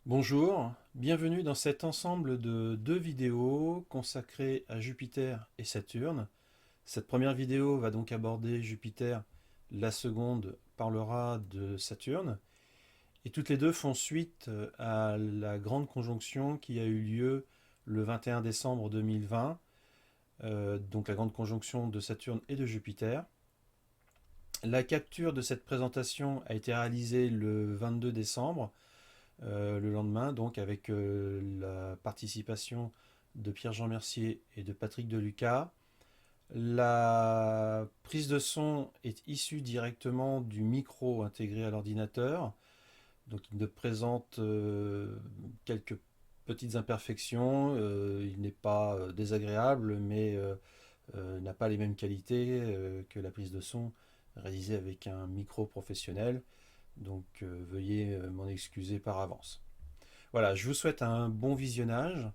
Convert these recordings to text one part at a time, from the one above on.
Bonjour, bienvenue dans cet ensemble de deux vidéos consacrées à Jupiter et Saturne. Cette première vidéo va donc aborder Jupiter, la seconde parlera de Saturne, et toutes les deux font suite à la grande conjonction qui a eu lieu le 21 décembre 2020, donc la grande conjonction de Saturne et de Jupiter. La capture de cette présentation a été réalisée le 22 décembre, le lendemain, donc avec la participation de Pierre-Jean Mercier et de Patrick Deluca. La prise de son est issue directement du micro intégré à l'ordinateur, donc il ne présente quelques petites imperfections, il n'est pas désagréable, mais n'a pas les mêmes qualités que la prise de son réalisée avec un micro professionnel. Donc veuillez m'en excuser par avance. Voilà, je vous souhaite un bon visionnage.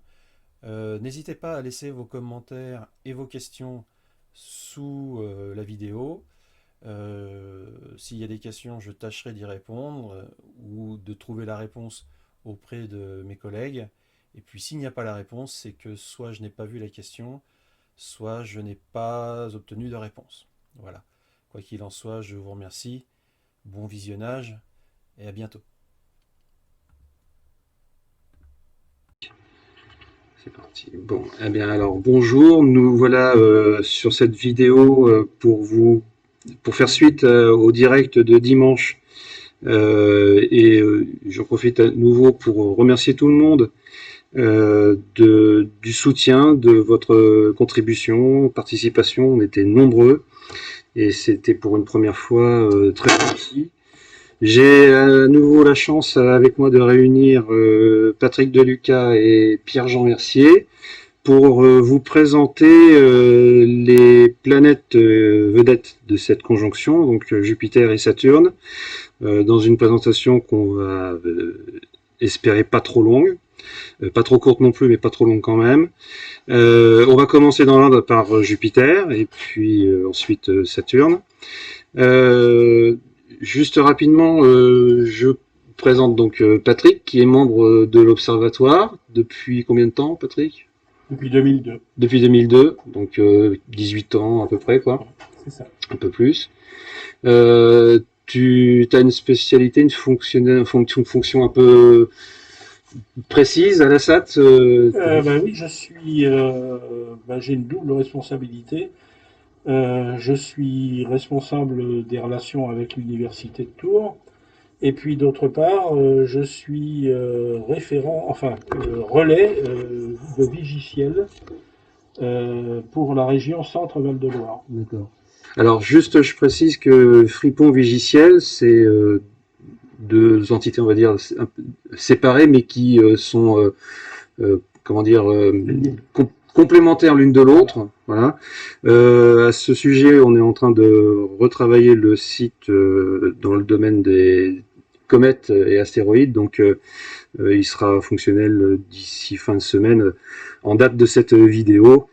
N'hésitez pas à laisser vos commentaires et vos questions sous la vidéo. S'il y a des questions, je tâcherai d'y répondre ou de trouver la réponse auprès de mes collègues. Et puis s'il n'y a pas la réponse, c'est que soit je n'ai pas vu la question, soit je n'ai pas obtenu de réponse. Voilà. Quoi qu'il en soit, je vous remercie. Bon visionnage et à bientôt. C'est parti. Bon, eh bien alors bonjour, nous voilà sur cette vidéo pour faire suite au direct de dimanche. J'en profite à nouveau pour remercier tout le monde du soutien, de votre contribution, participation. On était nombreux et c'était pour une première fois très réussi. J'ai à nouveau la chance avec moi de réunir Patrick Deluca et Pierre-Jean Mercier pour vous présenter les planètes vedettes de cette conjonction, donc Jupiter et Saturne, dans une présentation qu'on va espérer pas trop longue, pas trop courte non plus, mais pas trop longue quand même. On va commencer dans l'ordre par Jupiter et puis ensuite Saturne. Juste rapidement, je présente donc Patrick, qui est membre de l'Observatoire. Depuis combien de temps, Patrick? Depuis 2002. Depuis 2002, donc 18 ans à peu près, quoi. C'est ça. Un peu plus. Tu as une spécialité, fonction un peu précise à la SAT Oui, j'ai une double responsabilité. Je suis responsable des relations avec l'université de Tours. Et puis d'autre part, je suis relais de Vigiciel pour la région Centre-Val de Loire. D'accord. Alors juste, je précise que Fripon Vigiciel, c'est deux entités, on va dire, séparées, mais qui sont, comment dire, complémentaires l'une de l'autre. Voilà. À ce sujet, on est en train de retravailler le site dans le domaine des comètes et astéroïdes, donc il sera fonctionnel d'ici fin de semaine, en date de cette vidéo.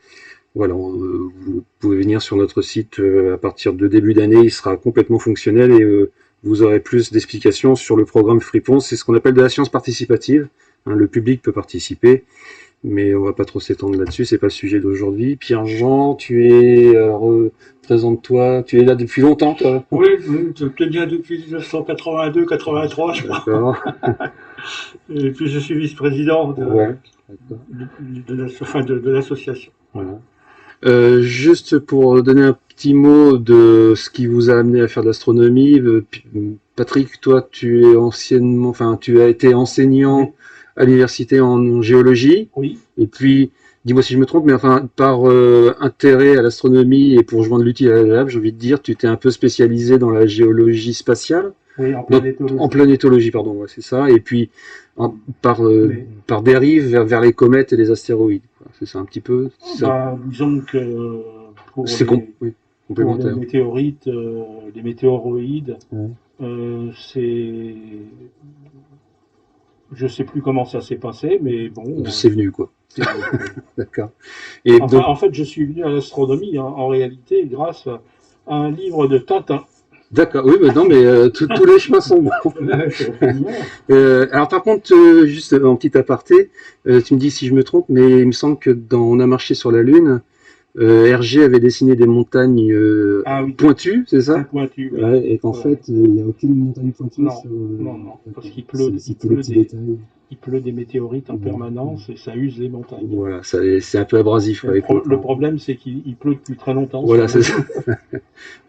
Voilà, vous pouvez venir sur notre site à partir de début d'année, il sera complètement fonctionnel et vous aurez plus d'explications sur le programme Fripon. C'est ce qu'on appelle de la science participative. Hein, le public peut participer, mais on va pas trop s'étendre là-dessus, c'est pas le sujet d'aujourd'hui. Pierre-Jean, présente-toi, tu es là depuis longtemps, toi? Oui, je peux dire depuis 1982-83, je crois. D'accord. Et puis je suis vice-président Ouais. de l'association. Voilà. Juste pour donner un petit mot de ce qui vous a amené à faire de l'astronomie, Patrick, toi, tu as été enseignant à l'université en géologie. Oui. Et puis, dis-moi si je me trompe, mais enfin, par intérêt à l'astronomie et pour joindre l'utile à l'agréable, j'ai envie de dire, tu t'es un peu spécialisé dans la géologie spatiale. Oui, en planétologie. En planétologie, pardon, ouais, c'est ça. Et puis, par dérive vers les comètes et les astéroïdes. C'est ça un petit peu ça. Disons que pour Oui, pour complémentaire. les météoroïdes, Ouais. c'est. Je sais plus comment ça s'est passé, mais bon. C'est venu, quoi. C'est venu. D'accord. Et Enfin, donc, en fait, je suis venu à l'astronomie en réalité grâce à un livre de Tintin. D'accord, oui, mais non, mais tous les chemins sont bons. Alors par contre, juste en petit aparté, tu me dis si je me trompe, mais il me semble que dans On a marché sur la Lune, Hergé avait dessiné des montagnes Ah oui, pointues, c'est très ça? pointu. Oui. Ouais, et qu'en Ouais. fait, il n'y a aucune montagne pointue Non, sur... non, parce qu'il pleut, C'était les petits détails. il pleut des météorites en permanence et ça use les montagnes. Voilà, c'est un peu abrasif avec le Le temps. problème, c'est qu'il pleut depuis très longtemps sur Voilà, la c'est ça. Lune.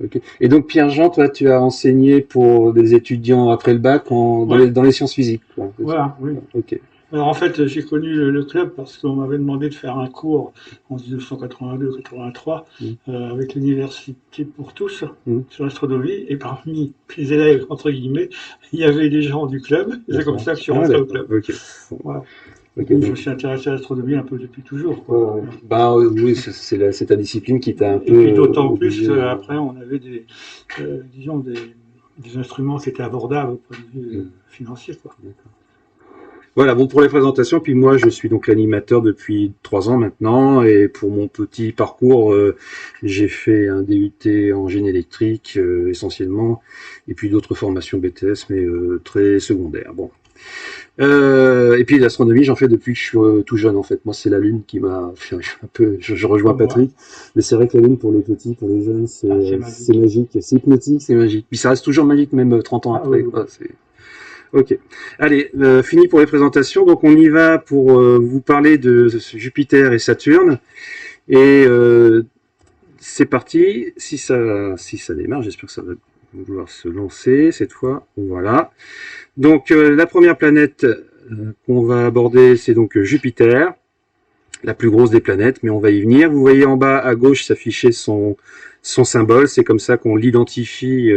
Ok. Et donc Pierre-Jean, toi, tu as enseigné pour des étudiants après le bac Ouais, dans les sciences physiques, quoi, c'est ça? voilà, oui. Ok. Alors en fait, j'ai connu le club parce qu'on m'avait demandé de faire un cours en 1982-83 Mm. avec l'Université pour tous Mm. sur l'astronomie. Et parmi les élèves, entre guillemets, il y avait des gens du club. C'est comme D'accord. ça que je suis Ah, rentré au d'accord. club. Ok. Bon. Voilà. Et Ok, puis je me donc. suis intéressé à l'astronomie un peu depuis toujours, Ouais, quoi. ouais. Bah oui, c'est ta discipline qui t'a un Et peu puis d'autant plus obligé à... qu'après, on avait disons des instruments qui étaient abordables au point de vue Mm. financier, quoi. Voilà, bon, pour les présentations, puis moi, je suis donc l'animateur depuis 3 ans maintenant, et pour mon petit parcours, j'ai fait un DUT en génie électrique, essentiellement, et puis d'autres formations BTS, mais très secondaires. Bon. Et puis l'astronomie, j'en fais depuis que je suis tout jeune, en fait. Moi, c'est la Lune qui m'a fait un peu... Je rejoins Comme moi. Patrick, mais c'est vrai que la Lune, pour les petits, pour les jeunes, Ah, c'est c'est magique. magique. C'est hypnotique, c'est magique. Puis ça reste toujours magique, même 30 ans Ah oui, après, oui. quoi. Ok. Allez, fini pour les présentations. Donc on y va pour vous parler de Jupiter et Saturne. Et c'est parti. Si ça démarre, j'espère que ça va vouloir se lancer cette fois. Voilà. Donc la première planète qu'on va aborder, c'est donc Jupiter, la plus grosse des planètes, mais on va y venir. Vous voyez en bas à gauche s'afficher son symbole. C'est comme ça qu'on l'identifie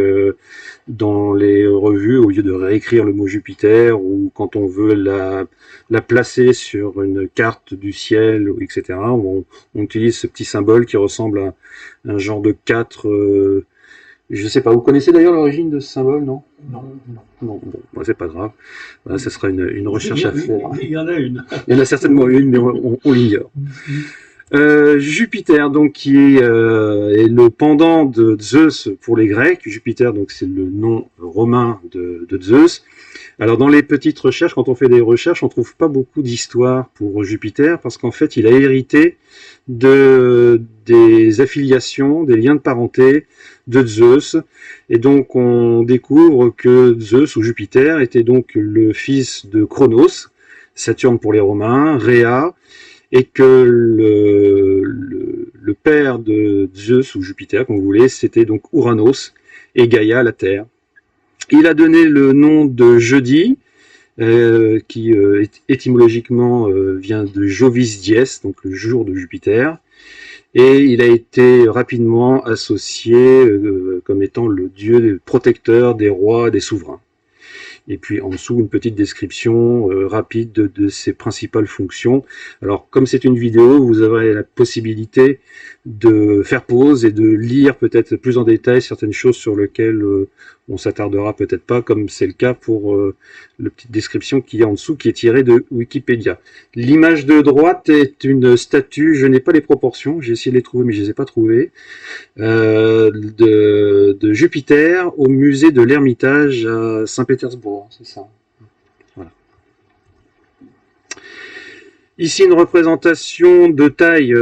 dans les revues, au lieu de réécrire le mot Jupiter, ou quand on veut la placer sur une carte du ciel, etc. On utilise ce petit symbole qui ressemble à un genre de 4. Je sais pas, vous connaissez d'ailleurs l'origine de ce symbole, non? Non, Non, bon, c'est pas grave. Voilà, ce sera une recherche à non. faire. Il y en a une. Il y en a certainement une, mais on l'ignore. Jupiter, donc, qui est le pendant de Zeus pour les Grecs. Jupiter, donc, c'est le nom romain de Zeus. Alors, dans les petites recherches, quand on fait des recherches, on trouve pas beaucoup d'histoire pour Jupiter, parce qu'en fait, il a hérité des affiliations, des liens de parenté de Zeus. Et donc, on découvre que Zeus, ou Jupiter, était donc le fils de Chronos, Saturne pour les Romains, Rhea, et que le père de Zeus, ou Jupiter, comme vous voulez, c'était donc Uranos, et Gaïa, la Terre. Il a donné le nom de jeudi, qui étymologiquement vient de Jovis Dies, donc le jour de Jupiter, et il a été rapidement associé comme étant le dieu protecteur des rois, des souverains. Et puis en dessous, une petite description rapide de ses principales fonctions. Alors, comme c'est une vidéo, vous aurez la possibilité de faire pause et de lire peut-être plus en détail certaines choses sur lesquelles on s'attardera peut-être pas, comme c'est le cas pour la petite description qui est en dessous, qui est tirée de Wikipédia. L'image de droite est une statue, je n'ai pas les proportions, j'ai essayé de les trouver, mais je les ai pas trouvées, de Jupiter au musée de l'Ermitage à Saint-Pétersbourg, c'est ça. Voilà. Ici une représentation de taille,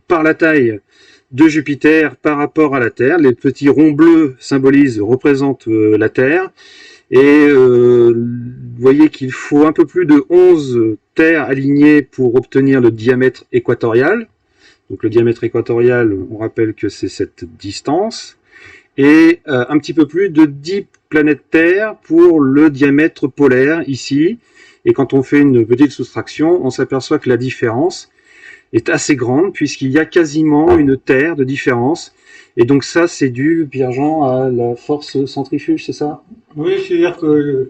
par la taille de Jupiter par rapport à la Terre. Les petits ronds bleus représentent la Terre. Et vous voyez qu'il faut un peu plus de 11 terres alignées pour obtenir le diamètre équatorial. Donc le diamètre équatorial, on rappelle que c'est cette distance. Et un petit peu plus de 10 planètes Terre pour le diamètre polaire ici. Et quand on fait une petite soustraction, on s'aperçoit que la différence est assez grande, puisqu'il y a quasiment une Terre de différence. Et donc ça, c'est dû, Pierre-Jean, à la force centrifuge, c'est ça? Oui, c'est-à-dire que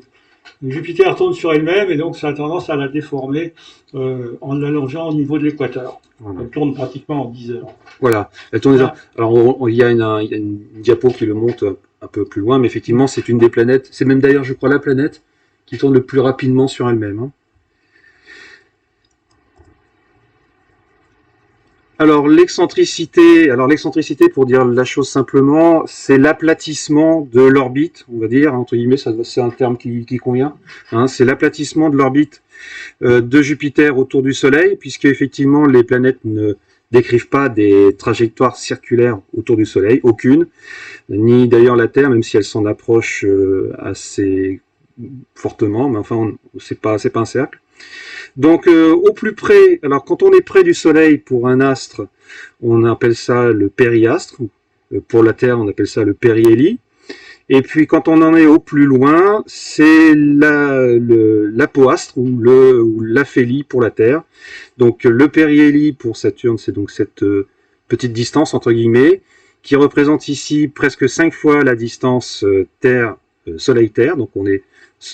Jupiter tourne sur elle-même et donc ça a tendance à la déformer en l'allongeant au niveau de l'équateur. Voilà. Elle tourne pratiquement en 10 heures. Voilà, elle tourne déjà. Alors, il y a une diapo qui le montre un peu plus loin, mais effectivement, c'est une des planètes. C'est même d'ailleurs, je crois, la planète qui tourne le plus rapidement sur elle-même. Hein. Alors l'excentricité, pour dire la chose simplement, c'est l'aplatissement de l'orbite, on va dire, entre guillemets, c'est un terme qui convient. Hein, c'est l'aplatissement de l'orbite de Jupiter autour du Soleil, puisque effectivement les planètes ne décrivent pas des trajectoires circulaires autour du Soleil, aucune, ni d'ailleurs la Terre, même si elle s'en approche assez fortement, mais enfin c'est pas un cercle. Donc au plus près, alors quand on est près du Soleil pour un astre, on appelle ça le périastre. Pour la Terre, on appelle ça le périhélie. Et puis quand on en est au plus loin, c'est l'apoastre ou l'aphélie pour la Terre. Donc le périhélie pour Saturne, c'est donc cette petite distance entre guillemets qui représente ici presque 5 fois la distance Terre Soleil-Terre. Donc on est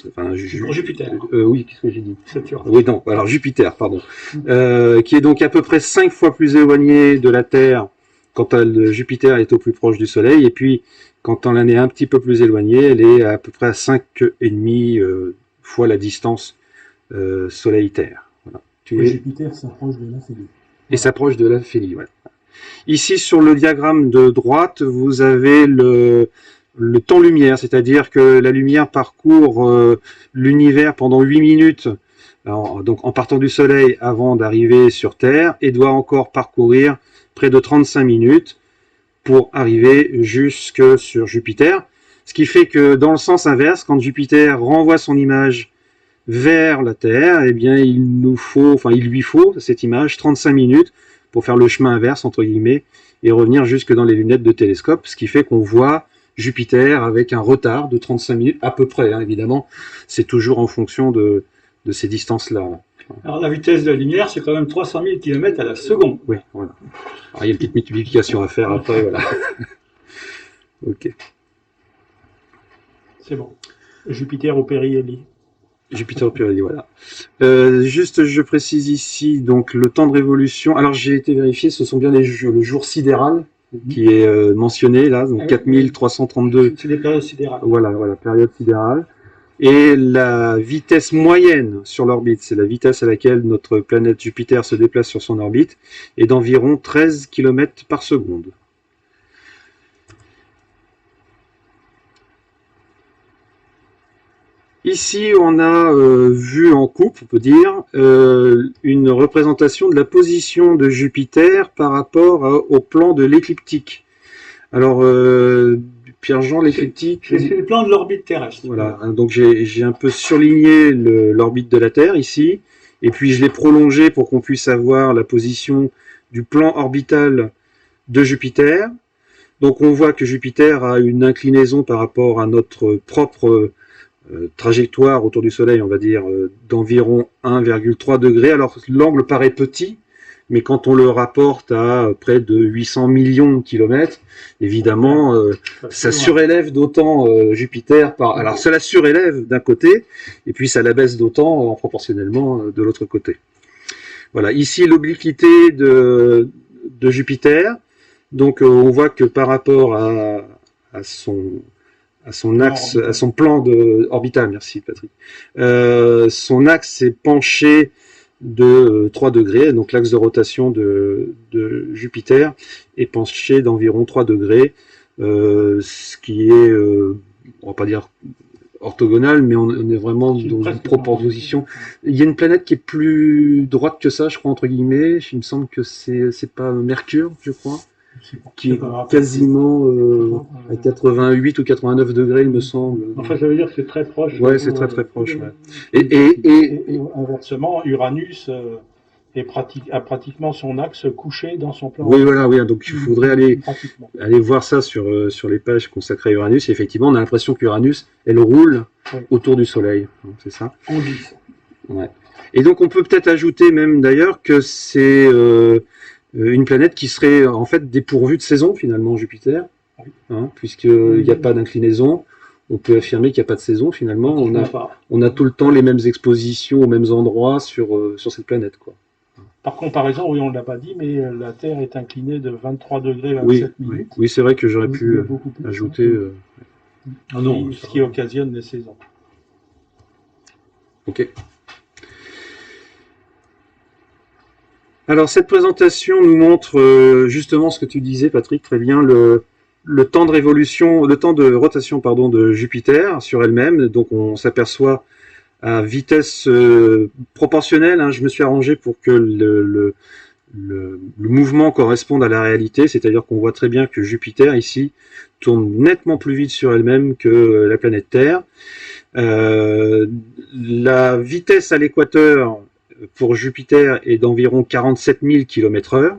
enfin, pour Jupiter. Oui, qu'est-ce que j'ai dit? Saturne. Oui, non, alors Jupiter, pardon. Qui est donc à peu près 5 fois plus éloigné de la Terre quand Jupiter est au plus proche du Soleil. Et puis, quand on en est un petit peu plus éloigné, elle est à peu près à 5,5 fois la distance Soleil-Terre. Voilà. Jupiter s'approche de l'aphélie. Et s'approche de l'aphélie, voilà. Ici, sur le diagramme de droite, vous avez le temps-lumière, c'est-à-dire que la lumière parcourt l'univers pendant 8 minutes, alors, donc en partant du Soleil avant d'arriver sur Terre, et doit encore parcourir près de 35 minutes pour arriver jusque sur Jupiter. Ce qui fait que dans le sens inverse, quand Jupiter renvoie son image vers la Terre, eh bien il lui faut cette image 35 minutes pour faire le chemin inverse entre guillemets et revenir jusque dans les lunettes de télescope, ce qui fait qu'on voit Jupiter avec un retard de 35 minutes à peu près, hein, évidemment, c'est toujours en fonction de ces distances-là. Alors la vitesse de la lumière, c'est quand même 300 000 km à la seconde. Oui, voilà. Alors, il y a une petite multiplication à faire après, voilà. Ok. C'est bon. Jupiter au périhélie. Jupiter au périhélie, voilà. Juste, je précise ici, donc le temps de révolution. Alors j'ai été vérifié, ce sont bien le jour sidéral qui est mentionné là, donc 4332. C'est des périodes sidérales. Voilà, période sidérale. Et la vitesse moyenne sur l'orbite, c'est la vitesse à laquelle notre planète Jupiter se déplace sur son orbite, est d'environ 13 km par seconde. Ici, on a vu en coupe, on peut dire, une représentation de la position de Jupiter par rapport au plan de l'écliptique. Alors, Pierre-Jean, l'écliptique... C'est le plan de l'orbite terrestre. Voilà, donc j'ai un peu surligné l'orbite de la Terre ici, et puis je l'ai prolongé pour qu'on puisse avoir la position du plan orbital de Jupiter. Donc on voit que Jupiter a une inclinaison par rapport à notre propre trajectoire autour du Soleil, on va dire, d'environ 1,3 degrés. Alors l'angle paraît petit, mais quand on le rapporte à près de 800 millions de kilomètres, évidemment, ça surélève d'autant Jupiter. Alors ça la surélève d'un côté, et puis ça la baisse d'autant proportionnellement de l'autre côté. Voilà, ici l'obliquité de Jupiter. Donc on voit que par rapport à son axe, à son plan orbital, merci Patrick, son axe est penché de 3 degrés, donc l'axe de rotation de Jupiter est penché d'environ 3 degrés, ce qui est, on va pas dire orthogonal, mais on est vraiment dans une proposition. Il y a une planète qui est plus droite que ça, je crois, entre guillemets, il me semble que c'est pas Mercure, je crois, qui est quasiment à 88 ou 89 degrés, il me semble. Enfin, ça veut dire que c'est très proche. Ouais, c'est très proche. Ouais. Et inversement, Uranus a pratiquement son axe couché dans son plan. Oui, voilà, oui. Donc il faudrait aller voir ça sur les pages consacrées à Uranus. Et effectivement, on a l'impression qu'Uranus, elle roule autour du Soleil. C'est ça. On dit ça. Ouais. Et donc on peut peut-être ajouter même d'ailleurs que c'est une planète qui serait en fait dépourvue de saison finalement, Jupiter, hein, puisqu'il n'y a pas d'inclinaison. On peut affirmer qu'il n'y a pas de saison finalement. On a tout le temps les mêmes expositions aux mêmes endroits sur cette planète, quoi. Par comparaison, oui, on ne l'a pas dit, mais la Terre est inclinée de 23 degrés 27 minutes. Oui, c'est vrai que j'aurais pu ajouter... ce qui occasionne les saisons. Ok. Alors, cette présentation nous montre justement ce que tu disais, Patrick, très bien, le temps de révolution, le temps de rotation, pardon, de Jupiter sur elle-même. Donc, on s'aperçoit à vitesse proportionnelle. Hein, je me suis arrangé pour que le mouvement corresponde à la réalité, c'est-à-dire qu'on voit très bien que Jupiter, ici, tourne nettement plus vite sur elle-même que la planète Terre. La vitesse à l'équateur pour Jupiter est d'environ 47 000 km/h,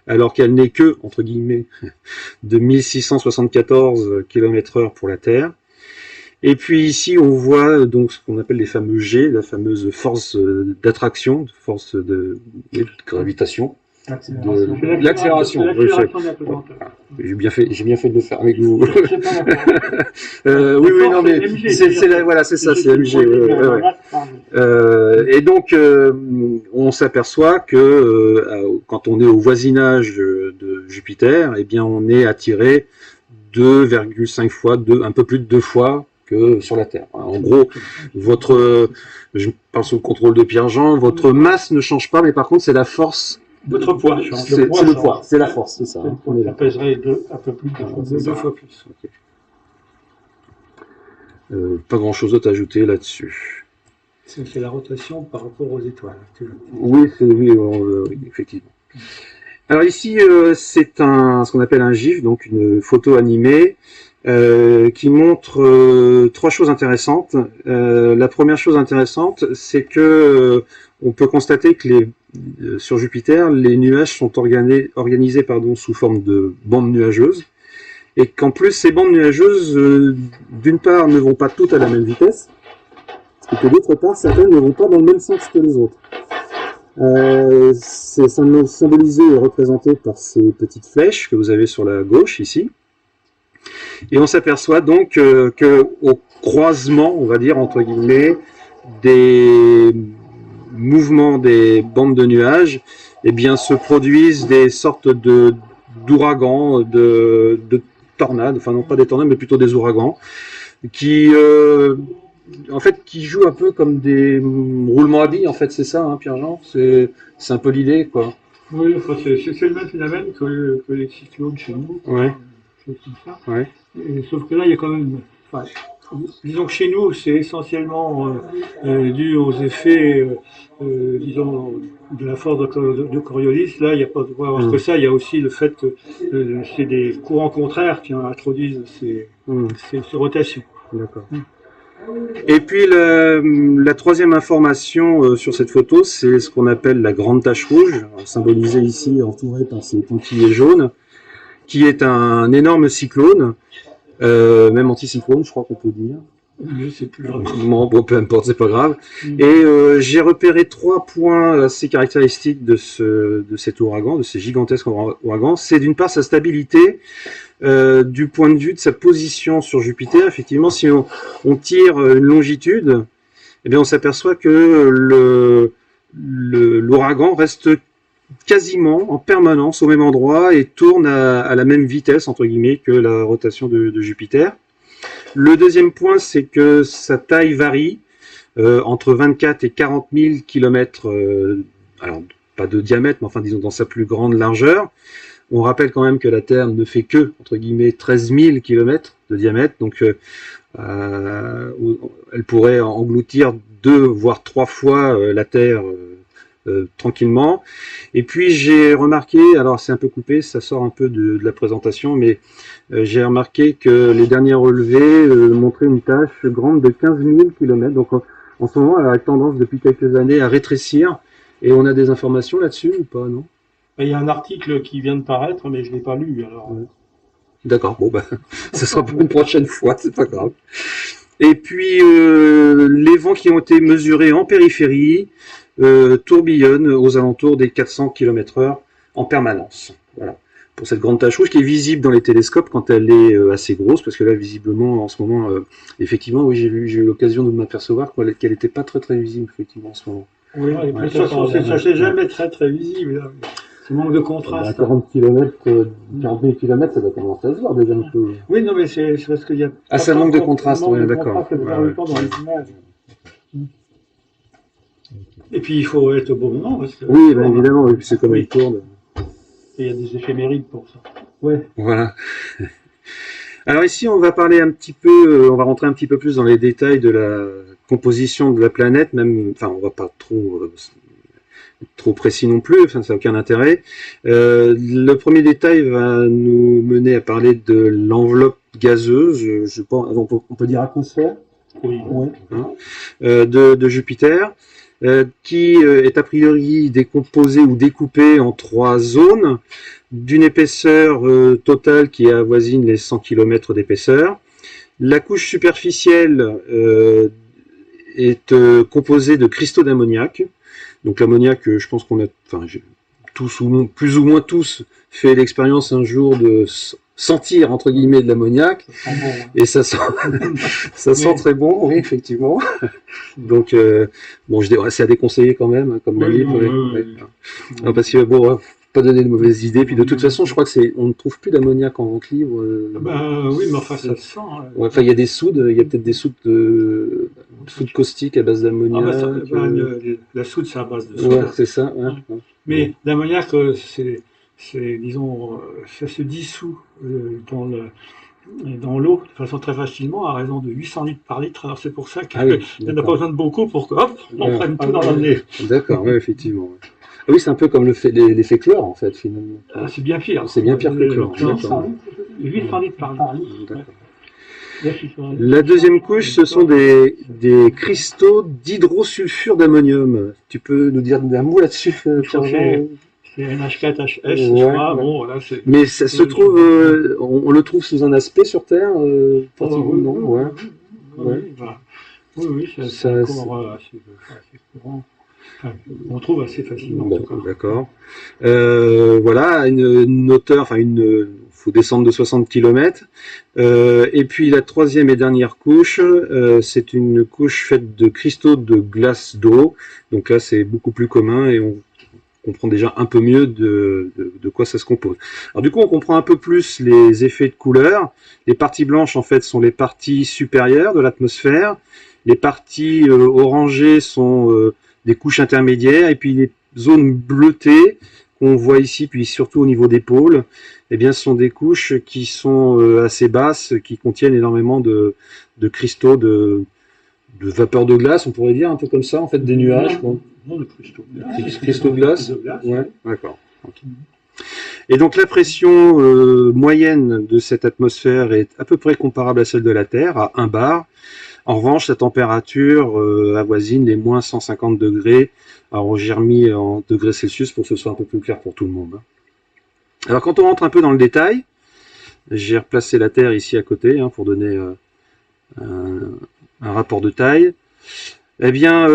alors qu'elle n'est que, entre guillemets, de 1674 km/h pour la Terre. Et puis ici, on voit donc ce qu'on appelle les fameux G, la fameuse force d'attraction, force de gravitation, de l'accélération. J'ai bien fait de le faire avec vous. Oui, non, mais voilà, c'est ça, c'est MG. Et donc, on s'aperçoit que quand on est au voisinage de Jupiter, eh bien, on est attiré 2,5 fois, un peu plus de 2 fois que sur la Terre. En gros, je parle sous le contrôle de Pierre-Jean, votre masse ne change pas, mais par contre, c'est la force. Votre poids change. C'est le poids, c'est la force, c'est ça. Ça pèserait un peu plus de 2 fois plus. Okay. Pas grand-chose d'autre à ajouter là-dessus. C'est la rotation par rapport aux étoiles. Oui, effectivement. Alors ici, c'est ce qu'on appelle un GIF, donc une photo animée, qui montre 3 choses intéressantes. La première chose intéressante, c'est que on peut constater que sur Jupiter, les nuages sont organisés sous forme de bandes nuageuses, et qu'en plus ces bandes nuageuses, d'une part, ne vont pas toutes à la même vitesse, et que d'autre part, certaines ne vont pas dans le même sens que les autres. C'est symbolisé et représenté par ces petites flèches que vous avez sur la gauche ici. Et on s'aperçoit donc qu'au croisement, on va dire entre guillemets, des mouvements des bandes de nuages, eh bien, se produisent des sortes d'ouragans, de tornades, enfin non pas des tornades, mais plutôt des ouragans, qui jouent un peu comme des roulements à billes, en fait, c'est ça, hein, Pierre-Jean, c'est un peu l'idée, quoi. Oui, enfin, c'est le même phénomène que les cyclones chez nous, ouais. Choses comme ça. Ouais. Sauf que là, il y a quand même... Enfin, disons que chez nous, c'est essentiellement dû aux effets, disons, de la force de Coriolis. Là, il n'y a pas de quoi avoir que ça. Il y a aussi le fait que c'est des courants contraires qui introduisent ces rotations. D'accord. Et puis la troisième information sur cette photo, c'est ce qu'on appelle la grande tache rouge, symbolisée ici, entourée par ces pointillés jaunes, qui est un énorme cyclone, même anticyclone, je crois qu'on peut dire. Je sais plus. Bon, peu importe, c'est pas grave. Et j'ai repéré 3 points assez caractéristiques de cet ouragan, de ces gigantesques ouragans. C'est d'une part sa stabilité, du point de vue de sa position sur Jupiter. Effectivement, si on tire une longitude, eh bien, on s'aperçoit que l'ouragan reste quasiment en permanence au même endroit et tourne à la même vitesse, entre guillemets, que la rotation de Jupiter. Le deuxième point, c'est que sa taille varie entre 24 et 40 000 km, alors pas de diamètre, mais enfin disons dans sa plus grande largeur. On rappelle quand même que la Terre ne fait que, entre guillemets, 13 000 km de diamètre, donc elle pourrait engloutir 2 voire 3 fois la Terre tranquillement. Et puis j'ai remarqué, alors c'est un peu coupé, ça sort un peu de la présentation, mais j'ai remarqué que les derniers relevés montraient une tache grande de 15 000 km, donc en ce moment elle a tendance depuis quelques années à rétrécir, et on a des informations là-dessus ou pas, non? Il y a un article qui vient de paraître, mais je ne l'ai pas lu, alors... D'accord, bon ben, ce sera pour une prochaine fois, c'est pas grave. Et puis les vents qui ont été mesurés en périphérie tourbillonnent aux alentours des 400 km/h en permanence. Voilà. Pour cette grande tache rouge qui est visible dans les télescopes quand elle est assez grosse, parce que là visiblement en ce moment, effectivement, oui, j'ai eu l'occasion de m'apercevoir qu'elle n'était pas très visible effectivement en ce moment. Oui, de toute façon, ça n'est jamais très visible. Là. Ce manque de contraste. À 40 000 km, ça doit commencer à se voir déjà un peu. Oui, non, mais c'est parce qu'il y a... Ah, ça manque de contraste, oui, d'accord. Et puis il faut être au bon moment parce que Oui, ben, évidemment, oui, c'est comme Oui. une tourne. Et il y a des éphémérides pour ça. Ouais. Voilà. Alors ici, on va parler un petit peu, on va rentrer un petit peu plus dans les détails de la composition de la planète, même, enfin, on va pas trop précis non plus, enfin, ça n'a aucun intérêt. Le premier détail va nous mener à parler de l'enveloppe gazeuse, je pense, on peut dire atmosphère, Oui. ouais, hein, de Jupiter, qui est a priori décomposée ou découpée en 3 zones, d'une épaisseur totale qui avoisine les 100 km d'épaisseur. La couche superficielle est composée de cristaux d'ammoniac. Donc l'ammoniac, je pense qu'on a, enfin, tous ou plus ou moins tous fait l'expérience un jour de sentir entre guillemets de l'ammoniac, et ça sent, ça sent très bon, oui effectivement. Donc bon, c'est à déconseiller quand même, comme la livre. Non, parce que bon, pas donner de mauvaises idées. Puis de toute façon, je crois que on ne trouve plus d'ammoniac en vente libre. Oui, mais enfin ça se sent. Ouais, enfin, il y a des soudes, il y a peut-être des soudes caustiques à base d'ammoniac. La soude, c'est à base de Ouais, soude. c'est ça. Ouais. Mais l'ammoniac, disons, ça se dissout dans l'eau de façon très facilement, à raison de 800 litres par litre. Alors c'est pour ça qu'il n'y en a pas besoin de beaucoup pour que, hop, on prenne tout dans le nez. D'accord, ouais, effectivement. Ouais. Ah oui, c'est un peu comme l'effet chlore, en fait, finalement. C'est bien pire. C'est bien pire que le chlore. 800 litres par litre. La deuxième couche, ce sont des cristaux d'hydrosulfure d'ammonium. Tu peux nous dire un mot là-dessus, Pierre-Jean? C'est NH4HS, je crois. Bon, voilà, mais ça se trouve, on le trouve sous un aspect sur Terre, particulièrement. Oui, c'est encore assez courant. Enfin, on trouve assez facilement. Bon, d'accord. Voilà, une hauteur, enfin faut descendre de 60 km. Et puis la troisième et dernière couche, c'est une couche faite de cristaux de glace d'eau. Donc là, c'est beaucoup plus commun et on comprend déjà un peu mieux de quoi ça se compose. Alors du coup, on comprend un peu plus les effets de couleur. Les parties blanches, en fait, sont les parties supérieures de l'atmosphère. Les parties orangées sont des couches intermédiaires, et puis les zones bleutées qu'on voit ici, puis surtout au niveau des pôles, eh bien, ce sont des couches qui sont assez basses, qui contiennent énormément de cristaux de vapeur de glace, on pourrait dire, un peu comme ça, en fait, des nuages. Non, de cristaux de glace. Cristaux de glace. Ouais, d'accord. Okay. Et donc la pression moyenne de cette atmosphère est à peu près comparable à celle de la Terre, à 1 bar. En revanche, sa température avoisine les moins 150 degrés. Alors j'ai remis en degrés Celsius pour que ce soit un peu plus clair pour tout le monde. Alors quand on rentre un peu dans le détail, j'ai replacé la Terre ici à côté pour donner un rapport de taille. Eh bien,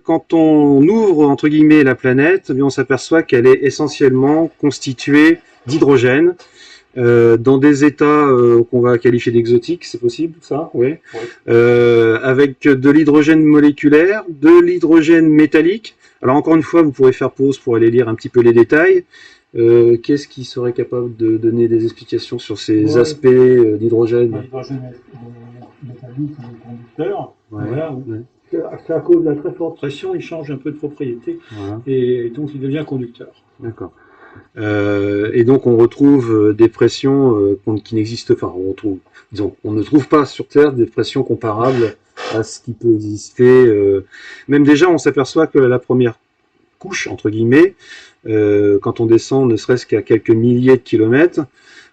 quand on ouvre entre guillemets la planète, eh bien, on s'aperçoit qu'elle est essentiellement constituée d'hydrogène. Dans des états qu'on va qualifier d'exotiques, c'est possible ça? Oui. Avec de l'hydrogène moléculaire, de l'hydrogène métallique. Alors encore une fois, vous pourrez faire pause pour aller lire un petit peu les détails. Qu'est-ce qui serait capable de donner des explications sur ces aspects d'hydrogène? L'hydrogène métallique est conducteur. Voilà. C'est à cause de la très forte pression, il change un peu de propriété et donc il devient conducteur. D'accord. Et donc on retrouve des pressions qui n'existent pas. On ne trouve pas sur Terre des pressions comparables à ce qui peut exister. Même déjà, on s'aperçoit que la première couche, entre guillemets, quand on descend ne serait-ce qu'à quelques milliers de kilomètres,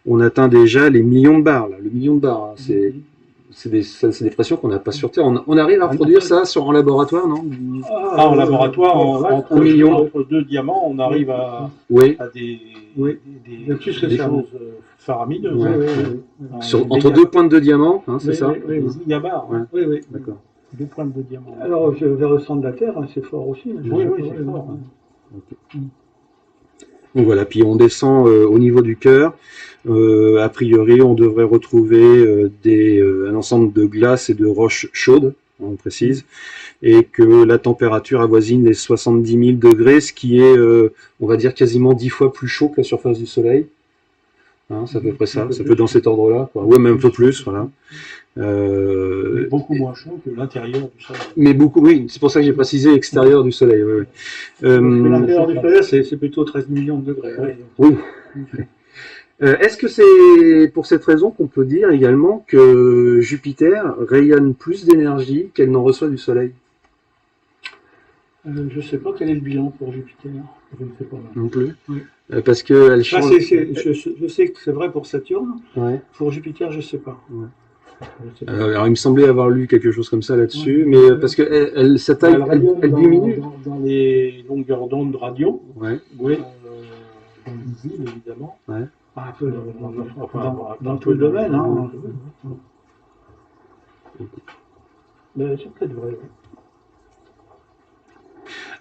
on atteint déjà les millions de bars. Là. Le million de bars, hein, c'est des pressions qu'on n'a pas sur Terre. On arrive à produire ça en laboratoire, non? En laboratoire, en millions. Entre 2 diamants, on arrive à des choses faramineuses. Entre 2 pointes de diamant, hein, c'est ça? Oui, gigabarres. Oui. D'accord. 2 pointes de diamant. Alors, vers le centre de la Terre, c'est fort aussi. Oui, c'est fort. Donc voilà, puis on descend au niveau du cœur. A priori, on devrait retrouver un ensemble de glaces et de roches chaudes, on précise, et que la température avoisine les 70 000 degrés, ce qui est, on va dire, quasiment 10 fois plus chaud que la surface du Soleil. Hein, c'est à peu près ça. Ça peut être dans cet ordre-là. Ouais, même un peu plus, voilà. Mais beaucoup moins chaud que l'intérieur du Soleil. Mais beaucoup, oui, c'est pour ça que j'ai précisé extérieur du Soleil. Oui, oui. L'intérieur du Soleil, c'est plutôt 13 millions de degrés. Oui. Est-ce que c'est pour cette raison qu'on peut dire également que Jupiter rayonne plus d'énergie qu'elle n'en reçoit du Soleil? Je ne sais pas quel est le bilan pour Jupiter. Je ne sais pas. Non plus. Oui. Parce que elle Ça, change. je sais que c'est vrai pour Saturne. Ouais. Pour Jupiter, je ne sais pas. Ouais. Je sais pas. Alors, il me semblait avoir lu quelque chose comme ça là-dessus, Ouais. mais parce que sa taille, elle diminue. Dans les longueurs d'onde radio. Ouais. Oui. Dans le visible, évidemment. Ouais. Un peu dans tout le domaine. Hein. Mais c'est peut-être vrai.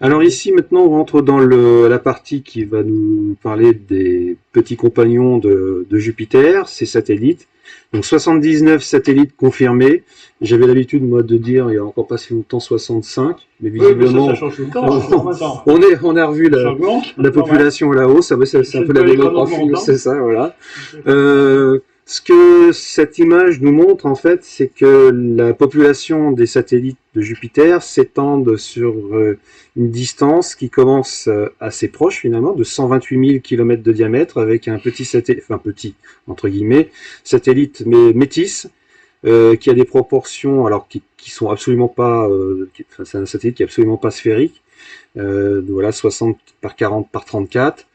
Alors ici, maintenant, on rentre dans la partie qui va nous parler des petits compagnons de Jupiter, ses satellites. Donc 79 satellites confirmés. J'avais l'habitude, moi, de dire, il y a encore pas si longtemps, 65. Mais visiblement, ça change tout le temps. on a revu la population à la hausse. C'est un peu la démographie, c'est ça, voilà. Ce que cette image nous montre, en fait, c'est que la population des satellites de Jupiter s'étend sur une distance qui commence assez proche, finalement, de 128 000 km de diamètre, avec un petit satellite, enfin petit, entre guillemets, satellite mais métis, qui a des proportions, alors qui sont absolument pas, c'est un satellite qui est absolument pas sphérique, voilà, 60 par 40 par 34.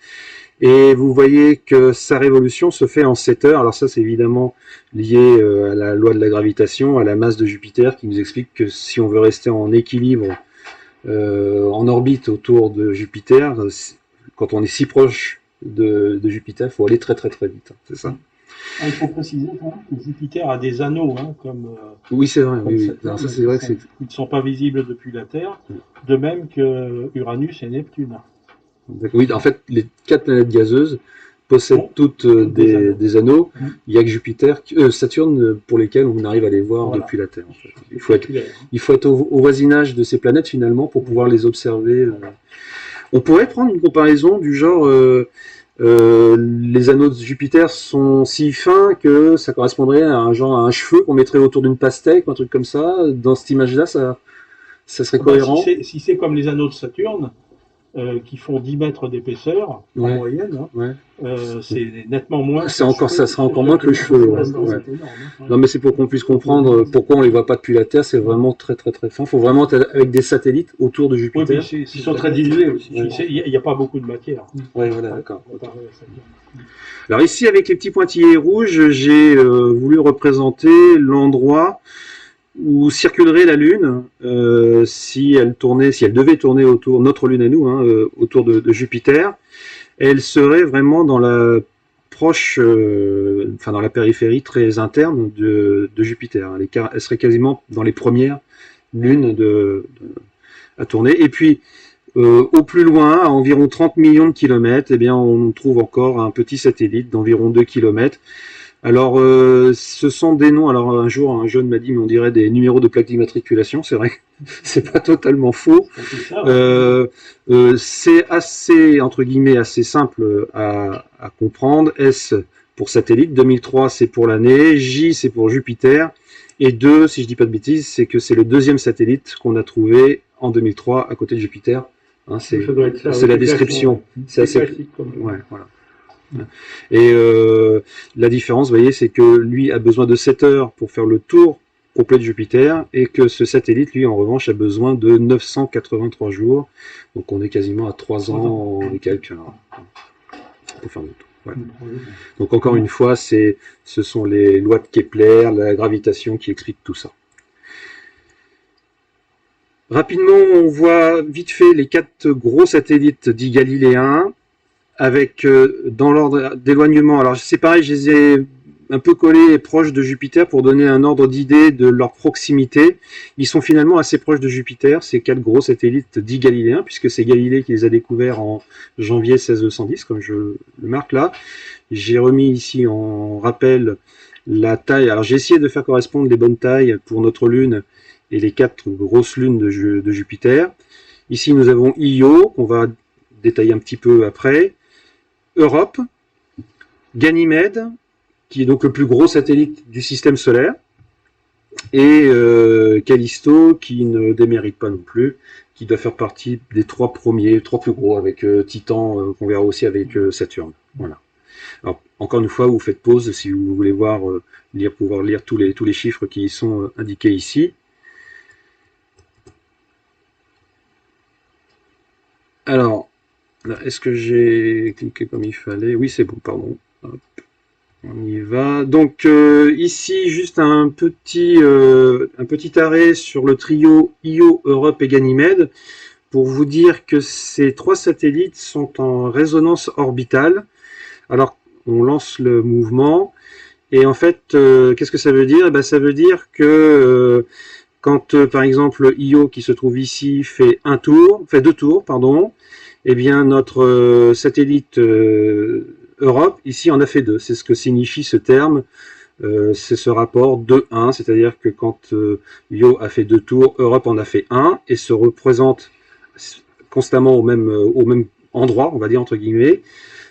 Et vous voyez que sa révolution se fait en 7 heures. Alors ça, c'est évidemment lié à la loi de la gravitation, à la masse de Jupiter, qui nous explique que si on veut rester en équilibre, en orbite autour de Jupiter, quand on est si proche de Jupiter, il faut aller très très très vite. C'est ça. Il faut préciser que Jupiter a des anneaux, hein, comme. Oui, c'est vrai. Oui. Alors ça, c'est vrai que ils ne sont pas visibles depuis la Terre, de même que Uranus et Neptune. Oui, en fait, les 4 planètes gazeuses possèdent toutes des anneaux. Il n'y a que Jupiter, Saturne, pour lesquels on arrive à les voir depuis la Terre. En fait. Il faut être au voisinage de ces planètes, finalement, pour pouvoir les observer. On pourrait prendre une comparaison du genre, les anneaux de Jupiter sont si fins que ça correspondrait à un cheveu qu'on mettrait autour d'une pastèque, un truc comme ça. Dans cette image-là, ça serait cohérent. Si c'est comme les anneaux de Saturne, qui font 10 mètres d'épaisseur en moyenne, c'est nettement moins. Ça sera encore moins que le cheveu. Non, mais c'est pour qu'on puisse comprendre pourquoi on les voit pas depuis la Terre. C'est vraiment très très très fin. Il faut vraiment être avec des satellites autour de Jupiter. Oui, ils sont très dilués aussi. Il n'y a pas beaucoup de matière. Oui, voilà, d'accord. Alors ici, avec les petits pointillés rouges, j'ai voulu représenter l'endroit où circulerait la Lune si elle devait tourner autour, notre Lune à nous, autour de Jupiter. Elle serait vraiment dans la dans la périphérie très interne de Jupiter. Elle serait quasiment dans les premières lunes à tourner. Et puis, au plus loin, à environ 30 millions de kilomètres, eh bien, on trouve encore un petit satellite d'environ 2 kilomètres. Alors, ce sont des noms. Alors, un jour, un jeune m'a dit, mais on dirait des numéros de plaque d'immatriculation. C'est vrai, c'est pas totalement faux. C'est assez, entre guillemets, assez simple à comprendre. S pour satellite, 2003 c'est pour l'année, J c'est pour Jupiter, et 2, si je dis pas de bêtises, c'est que c'est le deuxième satellite qu'on a trouvé en 2003 à côté de Jupiter. Hein, c'est la description. C'est assez classique. Ouais, voilà. Et la différence, vous voyez, c'est que lui a besoin de 7 heures pour faire le tour complet de Jupiter, et que ce satellite, lui, en revanche, a besoin de 983 jours. Donc on est quasiment à 3 ans et quelques pour faire le tour. Voilà. Donc encore une fois, ce sont les lois de Kepler, la gravitation qui expliquent tout ça. Rapidement, on voit vite fait les 4 gros satellites dits galiléens, avec dans l'ordre d'éloignement. Alors c'est pareil, je les ai un peu collés proches de Jupiter pour donner un ordre d'idée de leur proximité. Ils sont finalement assez proches de Jupiter, ces 4 gros satellites dits galiléens, puisque c'est Galilée qui les a découverts en janvier 1610, comme je le marque là. J'ai remis ici en rappel la taille. Alors j'ai essayé de faire correspondre les bonnes tailles pour notre Lune et les 4 grosses lunes de Jupiter. Ici nous avons Io, qu'on va détailler un petit peu après. Europe, Ganymède, qui est donc le plus gros satellite du système solaire, et Callisto, qui ne démérite pas non plus, qui doit faire partie des trois plus gros, avec Titan, qu'on verra aussi avec Saturne. Voilà. Alors, encore une fois, vous faites pause si vous voulez pouvoir lire tous les chiffres qui y sont indiqués ici. Alors, est-ce que j'ai cliqué comme il fallait? Oui, c'est bon, pardon. Hop, on y va. Donc ici, juste un petit arrêt sur le trio Io, Europe et Ganymède pour vous dire que ces trois satellites sont en résonance orbitale. Alors, on lance le mouvement et en fait, qu'est-ce que ça veut dire? Eh ben, ça veut dire que quand, par exemple, Io qui se trouve ici fait deux tours, pardon, eh bien notre satellite Europe ici en a fait deux. C'est ce que signifie ce terme. C'est ce rapport 2-1, c'est-à-dire que quand Io a fait deux tours, Europe en a fait un et se représente constamment au même endroit, on va dire entre guillemets.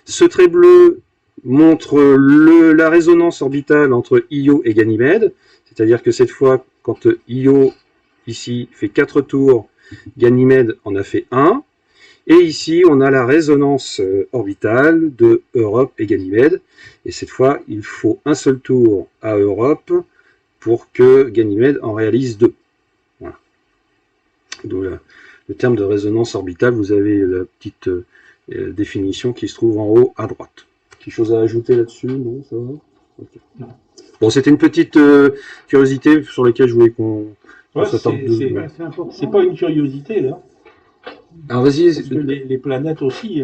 Ce trait bleu montre la résonance orbitale entre Io et Ganymède, c'est-à-dire que cette fois, quand Io ici fait 4 tours, Ganymède en a fait 1. Et ici, on a la résonance orbitale de Europe et Ganymède. Et cette fois, il faut un seul tour à Europe pour que Ganymède en réalise 2. Voilà. Donc, le terme de résonance orbitale, vous avez la petite définition qui se trouve en haut à droite. Quelque chose à ajouter là-dessus? Non, ça va? Okay. Non. Bon, c'était une petite curiosité sur laquelle je voulais qu'on s'attarde dessus. C'est pas une curiosité, là. Alors vas-y. Parce que les planètes aussi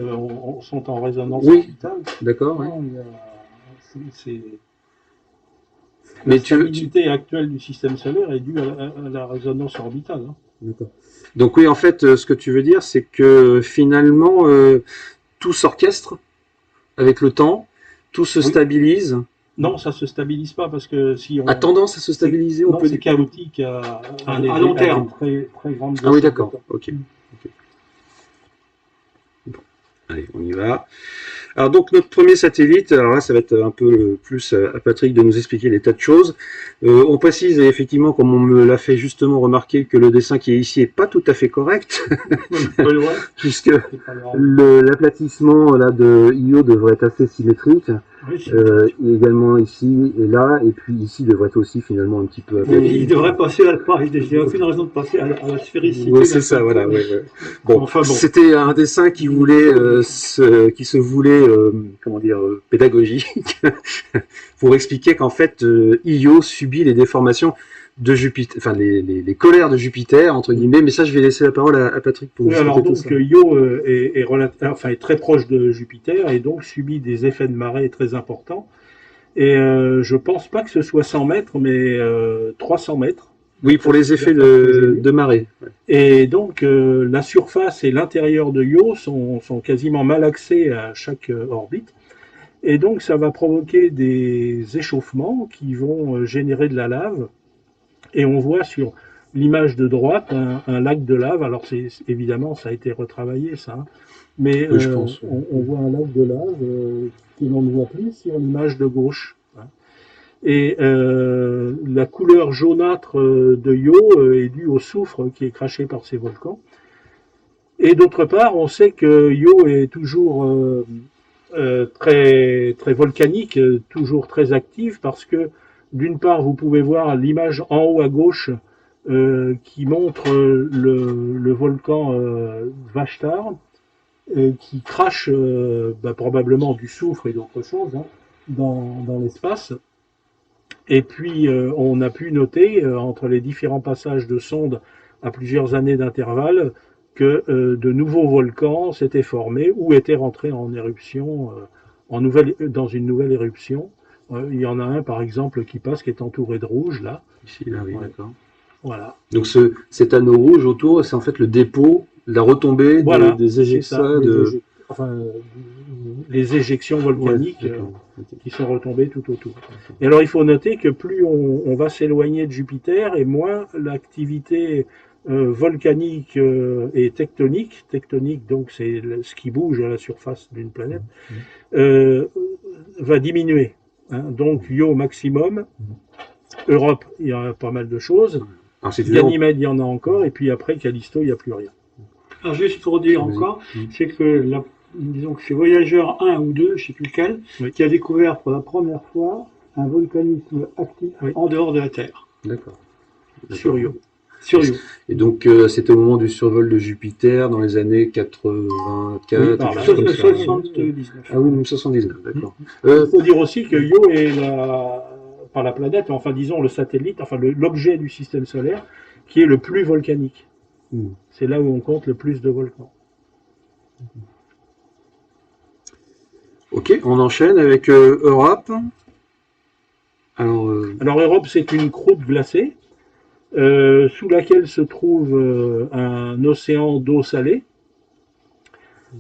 sont en résonance orbitale. D'accord. Oui. La stabilité actuelle du système solaire est due à la résonance orbitale. Hein. D'accord. Donc oui, en fait, ce que tu veux dire, c'est que finalement, tout s'orchestre avec le temps, tout se stabilise. Non, ça se stabilise pas parce que si on a tendance à se stabiliser, on peut c'est chaotique à long terme, très grande. Ah oui, d'accord. Ok. Bon. Allez, on y va. Alors donc notre premier satellite, alors là ça va être un peu plus à Patrick de nous expliquer des tas de choses. On précise effectivement, comme on me l'a fait justement remarquer, que le dessin qui est ici est pas tout à fait correct, puisque l'aplatissement là de Io devrait être assez symétrique. Oui, et également ici et là, et puis ici devrait être aussi finalement un petit peu. Il devrait passer à la il n'y a aucune raison de passer à la sphéricité. Oui, c'est ça, voilà. Ouais. Bon, enfin, bon. C'était un dessin qui voulait, qui se voulait, comment dire, pédagogique, pour expliquer qu'en fait, Io subit les déformations de Jupiter, enfin les colères de Jupiter entre guillemets, mais ça je vais laisser la parole à Patrick pour vous alors donc Io est très proche de Jupiter et donc subit des effets de marée très importants et je pense pas que ce soit 100 mètres mais 300 mètres. Oui, pour les effets de marée. Ouais. Et donc la surface et l'intérieur de Io sont quasiment malaxés à chaque orbite. Et donc ça va provoquer des échauffements qui vont générer de la lave. Et on voit sur l'image de droite un lac de lave. Alors évidemment, ça a été retravaillé, ça. Hein. Mais oui, je pense, on voit un lac de lave que l'on ne voit plus sur l'image de gauche. Hein. Et la couleur jaunâtre de Io est due au soufre qui est craché par ces volcans. Et d'autre part, on sait que Io est toujours très, très volcanique, toujours très active, parce que d'une part, vous pouvez voir l'image en haut à gauche qui montre le volcan Vashtar qui crache probablement du soufre et d'autres choses hein, dans l'espace. Et puis, on a pu noter entre les différents passages de sondes à plusieurs années d'intervalle que de nouveaux volcans s'étaient formés ou étaient rentrés en éruption, dans une nouvelle éruption. Il y en a un, par exemple, qui passe, qui est entouré de rouge, là. Ici, là, oui, d'accord. Voilà. Donc, cet anneau rouge autour, c'est en fait le dépôt, la retombée des éjections les éjections volcaniques qui sont retombées tout autour. Et alors, il faut noter que plus on va s'éloigner de Jupiter, et moins l'activité volcanique et tectonique, donc c'est ce qui bouge à la surface d'une planète, va diminuer. Hein. Donc Io maximum. Europe, il y a pas mal de choses. Alors, si tu veux, Ganymède, il y en a encore. Et puis après, Callisto, il n'y a plus rien. Alors juste pour dire Vas-y. encore, c'est que disons que c'est Voyageur 1 ou 2, je sais plus lequel, Oui. qui a découvert pour la première fois un volcanisme actif Oui. en dehors de la Terre, D'accord. Sur Io. sur Io. Et donc, c'était au moment du survol de Jupiter, dans les années 84, Oui, par là. quelque chose comme ça. 79. Ah oui, 1979, d'accord. Il faut dire aussi que Io est pas la planète, enfin disons le satellite, enfin l'objet du système solaire qui est le plus volcanique. C'est là où on compte le plus de volcans. Ok, on enchaîne avec Europe. Alors Europe, c'est une croûte glacée sous laquelle se trouve un océan d'eau salée.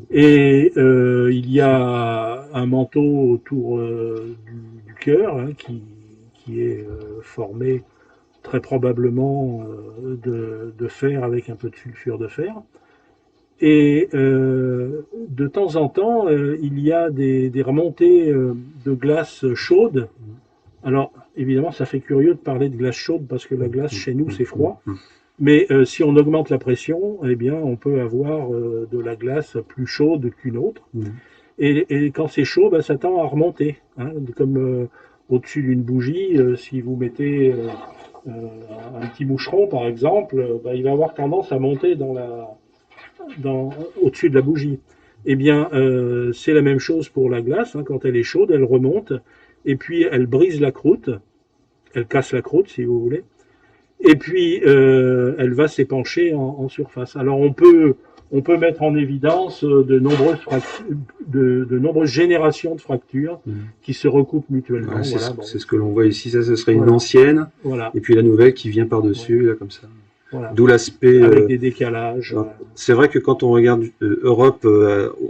Et il y a un manteau autour du cœur hein, qui est formé très probablement de fer avec un peu de sulfure de fer. Et de temps en temps, il y a des remontées de glace chaude. Alors, évidemment, ça fait curieux de parler de glace chaude parce que la glace chez nous, c'est froid. Mais si on augmente la pression, eh bien, on peut avoir de la glace plus chaude qu'une autre. Et quand c'est chaud, ben, ça tend à remonter. Hein, comme au-dessus d'une bougie, si vous mettez un petit moucheron, par exemple, ben, il va avoir tendance à monter au-dessus de la bougie. Eh bien, c'est la même chose pour la glace. Hein, quand elle est chaude, elle remonte. Et puis, elle brise la croûte. Elle casse la croûte, si vous voulez. Et puis, elle va s'épancher en surface. Alors, on peut mettre en évidence de nombreuses générations de fractures qui se recoupent mutuellement. Ouais, Voilà, c'est ce que l'on voit ici. Ça, ce serait une Voilà. ancienne. Voilà. Et puis la nouvelle qui vient par-dessus, là, comme ça. Voilà. D'où l'aspect. Avec des décalages. C'est vrai que quand on regarde Europe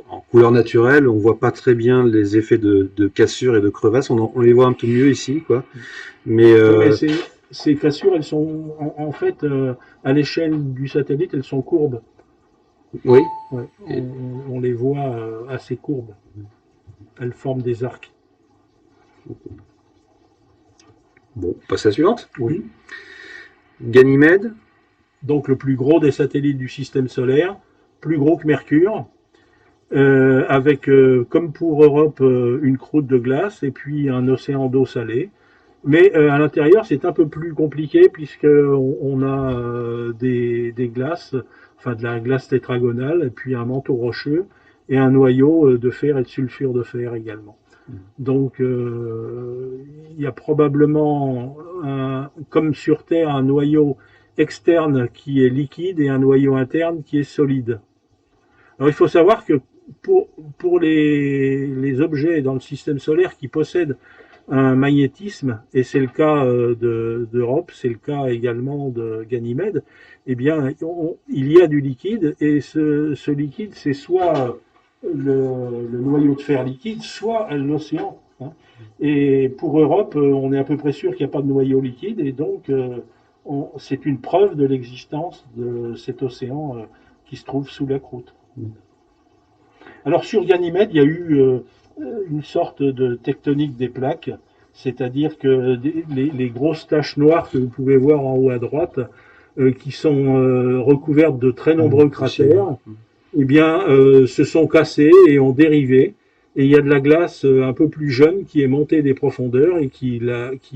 en couleur naturelle, on voit pas très bien les effets de cassure et de crevasse. On les voit un peu mieux ici, quoi. Mais ces cassures, elles sont en fait à l'échelle du satellite, elles sont courbes. oui. Ouais, on les voit assez courbes. Elles forment des arcs. Bon, on passe à la suivante. Oui. Ganymède. Donc le plus gros des satellites du système solaire, plus gros que Mercure, avec, comme pour Europe, une croûte de glace et puis un océan d'eau salée. Mais à l'intérieur, c'est un peu plus compliqué puisqu'on a des glaces, enfin de la glace tétragonale, et puis un manteau rocheux et un noyau de fer et de sulfure de fer également. Donc il y a probablement, comme sur Terre, un noyau externe qui est liquide et un noyau interne qui est solide. Alors il faut savoir que pour les objets dans le système solaire qui possèdent un magnétisme, et c'est le cas d'Europe, c'est le cas également de Ganymède, eh bien, il y a du liquide, et ce liquide, c'est soit le noyau de fer liquide, soit l'océan. Hein. Et pour Europe, on est à peu près sûr qu'il n'y a pas de noyau liquide, et donc c'est une preuve de l'existence de cet océan qui se trouve sous la croûte. Alors sur Ganymède, il y a eu une sorte de tectonique des plaques, c'est-à-dire que les grosses taches noires que vous pouvez voir en haut à droite, qui sont recouvertes de très nombreux cratères, eh bien, se sont cassées et ont dérivé. Et il y a de la glace un peu plus jeune qui est montée des profondeurs et qui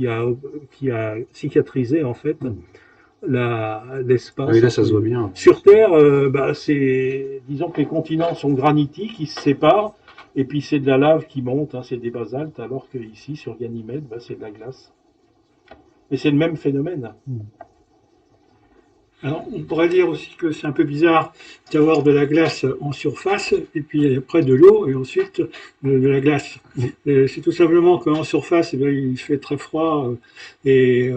a cicatrisé en fait l'espace. Oui, là, ça se voit bien. Sur Terre, disons que les continents sont granitiques, ils se séparent, et puis c'est de la lave qui monte, hein, c'est des basaltes, alors que ici, sur Ganymède, c'est de la glace. Mais c'est le même phénomène. Alors, on pourrait dire aussi que c'est un peu bizarre d'avoir de la glace en surface, et puis après de l'eau, et ensuite de la glace. C'est tout simplement qu'en surface, il fait très froid, et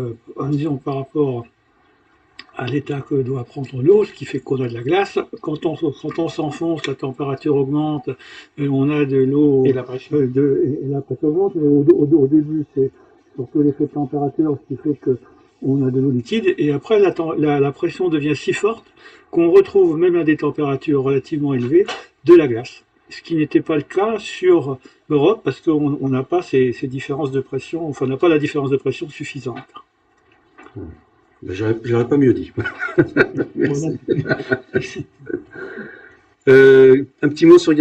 disons par rapport à l'état que doit prendre l'eau, ce qui fait qu'on a de la glace. Quand on s'enfonce, la température augmente, et on a de l'eau, Et la pression. et la pression augmente, mais au début, c'est surtout l'effet de température, ce qui fait que on a de l'eau liquide, et après la pression devient si forte qu'on retrouve, même à des températures relativement élevées, de la glace. ce qui n'était pas le cas sur Europe, parce qu'on n'a pas ces différences de pression, enfin, on n'a pas la différence de pression suffisante. Ben, j'aurais pas mieux dit. Merci. Un petit mot sur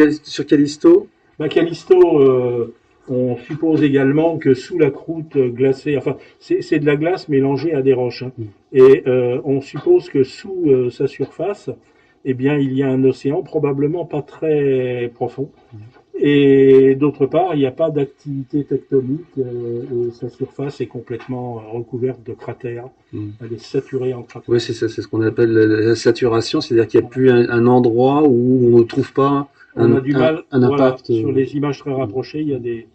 Callisto. Callisto, on suppose également que sous la croûte glacée, enfin c'est de la glace mélangée à des roches, hein, et on suppose que sous sa surface, eh bien il y a un océan probablement pas très profond. Et d'autre part, il n'y a pas d'activité tectonique, et sa surface est complètement recouverte de cratères. Elle est saturée en cratères. Oui, c'est ça, c'est ce qu'on appelle la saturation, c'est-à-dire qu'il n'y a plus un endroit où on ne trouve pas On a du mal, un impact. voilà, sur les images très rapprochées, il y a des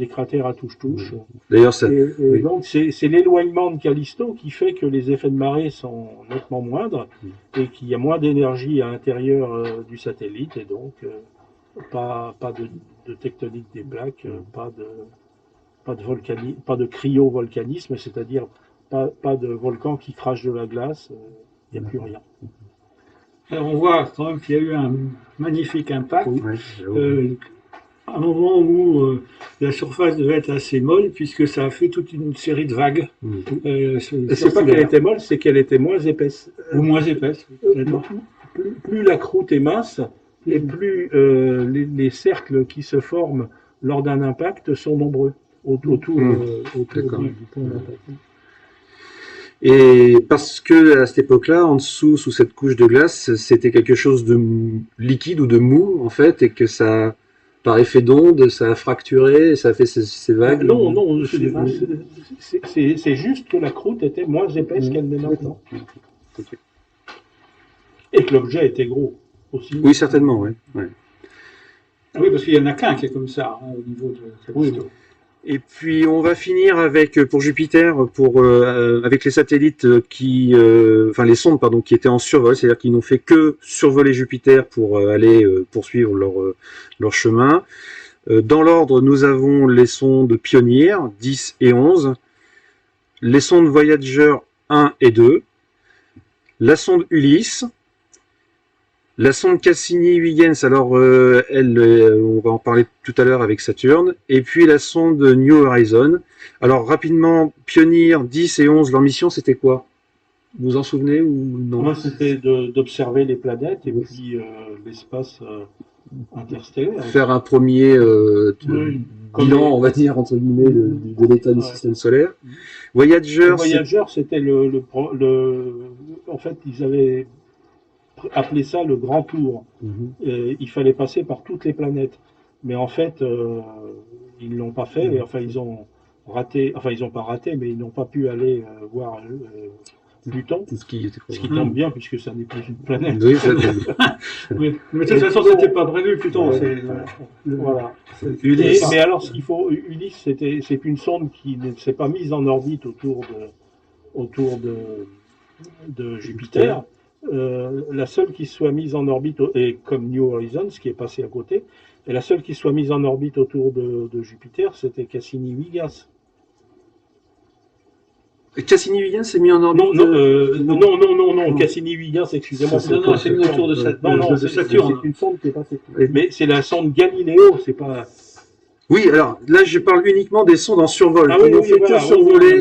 cratères à touche-touche. D'ailleurs, ça. Et Oui. donc, c'est l'éloignement de Callisto qui fait que les effets de marée sont nettement moindres et qu'il y a moins d'énergie à l'intérieur du satellite et donc pas de tectonique des plaques, pas de cryovolcanisme, c'est-à-dire pas de volcan qui crache de la glace, il n'y a plus rien. Alors on voit quand même qu'il y a eu un magnifique impact. Ouais, À un moment où la surface devait être assez molle, puisque ça a fait toute une série de vagues. C'est pas qu'elle était molle, c'est qu'elle était moins épaisse. Ou moins épaisse. Plus la croûte est mince, et plus les cercles qui se forment lors d'un impact sont nombreux autour du point d'impact. Et parce que à cette époque-là, en dessous, sous cette couche de glace, c'était quelque chose de liquide ou de mou, en fait, et que ça, par effet d'onde, ça a fracturé, et ça a fait ces vagues. Non, c'est juste que la croûte était moins épaisse qu'elle n'est maintenant. Okay. Et que l'objet était gros aussi. Oui, certainement, oui. Ouais. Ah oui, parce qu'il y en a qu'un qui est comme ça, hein, au niveau de Callisto. Oui. Et puis on va finir avec pour Jupiter, avec les satellites enfin les sondes pardon, qui étaient en survol, c'est-à-dire qu'ils n'ont fait que survoler Jupiter pour aller poursuivre leur chemin. Dans l'ordre, nous avons les sondes Pioneer 10 et 11, les sondes Voyager 1 et 2, la sonde Ulysse, la sonde Cassini-Huygens, alors on va en parler tout à l'heure avec Saturne, et puis la sonde New Horizon. Alors rapidement, Pioneer 10 et 11, leur mission c'était quoi? Vous vous en souvenez ou non? Moi, c'était d'observer les planètes et puis l'espace interstellaire. Faire un premier bilan, on va dire, entre guillemets, de l'état du système solaire. Voyager, c'était en fait, ils avaient appelé ça le grand tour. Il fallait passer par toutes les planètes. Mais en fait, ils ne l'ont pas fait. Et, enfin, ils ont raté. Enfin, ils n'ont pas raté, mais ils n'ont pas pu aller voir Pluton. ce qui tombe bien, puisque ça n'est plus une planète. Oui, oui. Mais de toute façon, ça n'était pas prévu, Pluton. Voilà. Mais alors, ce qu'il faut, Ulysse, c'est une sonde qui ne s'est pas mise en orbite autour de Jupiter. La seule qui soit mise en orbite, et comme New Horizons, qui est passé à côté, et la seule qui soit mise en orbite autour de Jupiter, c'était Cassini-Huygens. Cassini-Huygens s'est mis en orbite. Non, Cassini-Huygens, excusez-moi. Non, c'est mis autour de Saturne. C'est une sonde qui est passée. Mais c'est la sonde Galileo, c'est pas. Oui, alors là, je parle uniquement des sondes en survol. Ils n'ont fait que survoler.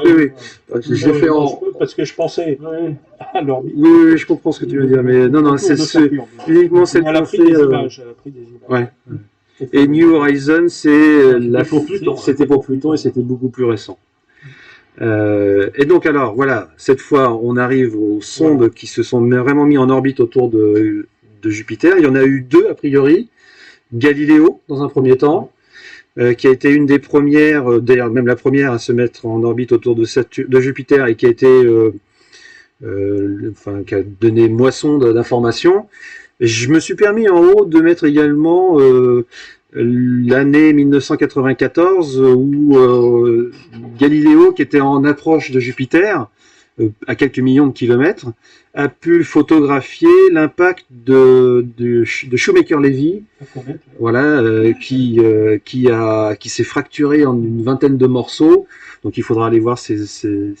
Oui. Je l'ai fait en. Parce que je pensais à l'orbite. Oui, je comprends ce que tu veux dire, mais non, c'est uniquement celle qui a fait. Elle a pris des images. Ouais. Et New Horizon, c'était pour Pluton et c'était beaucoup plus récent. Et donc alors, voilà, cette fois, on arrive aux sondes qui se sont vraiment mis en orbite autour de Jupiter. Il y en a eu deux, a priori. Galileo, dans un premier temps, qui a été une des premières, d'ailleurs même la première à se mettre en orbite autour de Jupiter et qui a été, qui a donné moisson d'informations. Je me suis permis en haut de mettre également l'année 1994 où Galileo, qui était en approche de Jupiter, à quelques millions de kilomètres, a pu photographier l'impact de Shoemaker-Levy, voilà, qui s'est fracturé en une vingtaine de morceaux. Donc il faudra aller voir cette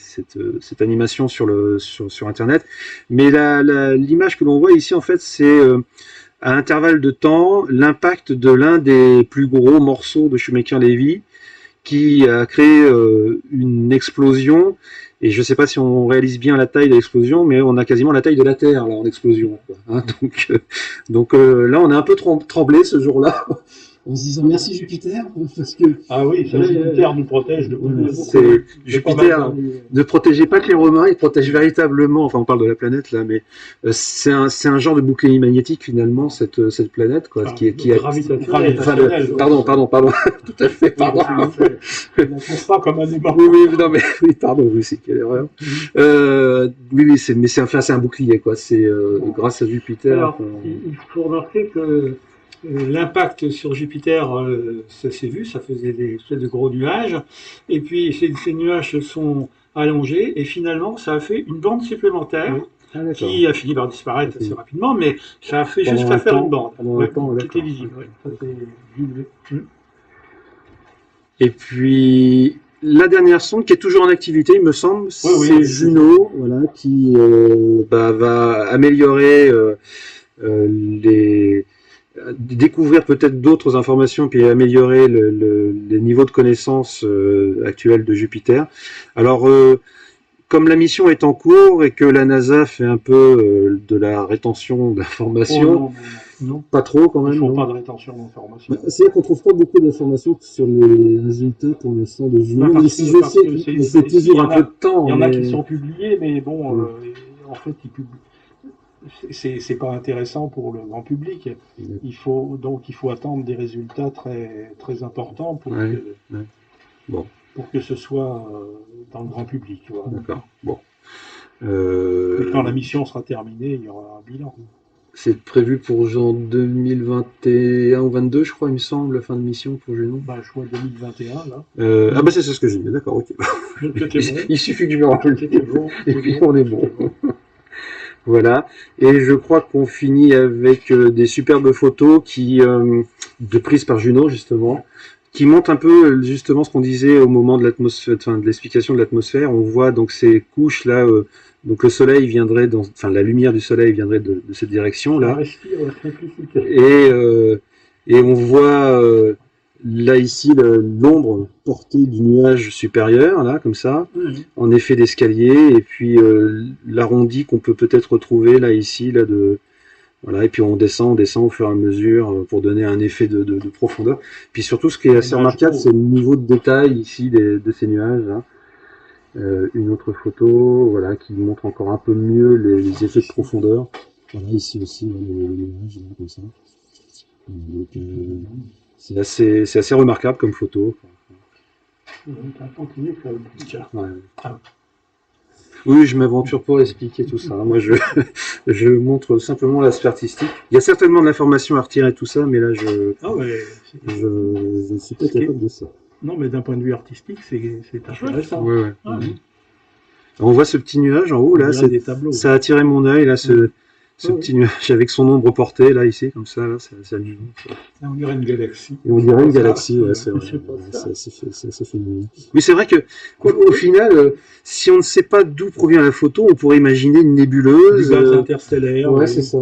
animation sur Internet. Mais l'image que l'on voit ici, en fait, c'est à intervalles de temps, l'impact de l'un des plus gros morceaux de Shoemaker-Levy qui a créé une explosion. Et je ne sais pas si on réalise bien la taille de l'explosion, mais on a quasiment la taille de la Terre là en explosion, quoi, hein. Donc là, on a un peu tremblé ce jour-là, en se disant merci Jupiter, parce que Ah oui, ça, Jupiter nous protège de c'est Jupiter ne protégeait pas que les Romains, il protège véritablement. Enfin, on parle de la planète là, mais c'est un genre de bouclier magnétique finalement cette planète, quoi, Enfin, qui est gravitationnel. pardon, tout à fait, pardon. On ne trouve pas comme un aimant. Oui, non, mais oui, pardon, oui, c'est quelle erreur. Oui, c'est un bouclier, quoi. C'est grâce à Jupiter. Alors, il faut remarquer que l'impact sur Jupiter, ça s'est vu, ça faisait des espèces de gros nuages, et puis ces nuages se sont allongés, et finalement, ça a fait une bande supplémentaire. Oui. Qui a fini par disparaître assez rapidement, mais ça a fait jusqu'à faire une bande qui était visible. Ça, c'est visible. Et puis, la dernière sonde qui est toujours en activité, il me semble, c'est Juno, voilà, qui va améliorer découvrir peut-être d'autres informations, puis améliorer les niveaux de connaissances actuels de Jupiter. Alors, comme la mission est en cours et que la NASA fait un peu de la rétention d'informations, non, pas trop quand même. Ils font non. pas de rétention d'informations. C'est-à-dire qu'on trouve pas beaucoup d'informations sur les résultats pour l'instant de Juno, même si je sais qu'il fait toujours un peu de temps. Il y en a qui sont publiés, mais bon, en fait, ils publient. C'est pas intéressant pour le grand public. Il faut attendre des résultats très très importants pour que ce soit dans le grand public. Voilà. D'accord. Bon. Et quand la mission sera terminée, il y aura un bilan. C'est prévu pour genre 2021 ou 22, je crois, il me semble, la fin de mission pour Juno. Bah, je vois 2021 là. Ah bah c'est ce que j'ai dit. D'accord, ok. Il suffit que je me rappelle. Et puis on est bon. Voilà, et je crois qu'on finit avec des superbes photos de prises par Juno justement, qui montrent un peu justement ce qu'on disait au moment de l'atmosphère, enfin de l'explication de l'atmosphère. On voit donc ces couches là, donc le soleil viendrait la lumière du soleil viendrait de cette direction là, et on voit là ici l'ombre portée du nuage supérieur là comme ça, en effet d'escalier, et puis l'arrondi qu'on peut peut-être retrouver là ici là voilà, et puis on descend au fur et à mesure pour donner un effet de profondeur. Puis surtout ce qui est assez remarquable, c'est le niveau de détail ici de ces nuages là. Une autre photo, voilà, qui montre encore un peu mieux les effets de profondeur. Voilà, ici aussi les nuages là, comme ça. Donc c'est assez remarquable comme photo. Ouais. Oui, je m'aventure pas à expliquer tout ça. Moi, je montre simplement l'aspect artistique. Il y a certainement de l'information à retirer tout ça, mais là, je ne suis pas capable de ça. Non, mais d'un point de vue artistique, c'est intéressant. Ouais. On voit ce petit nuage en haut, là, ça a attiré mon œil, là, ce petit nuage avec son ombre portée, là, ici, comme ça, là, c'est amusant. On dirait une galaxie. Et on dirait une galaxie, ouais, c'est vrai. Ça fait mignon. Mais c'est vrai que, au final, si on ne sait pas d'où provient la photo, on pourrait imaginer une nébuleuse. Du gaz interstellaire. Ouais, c'est ça.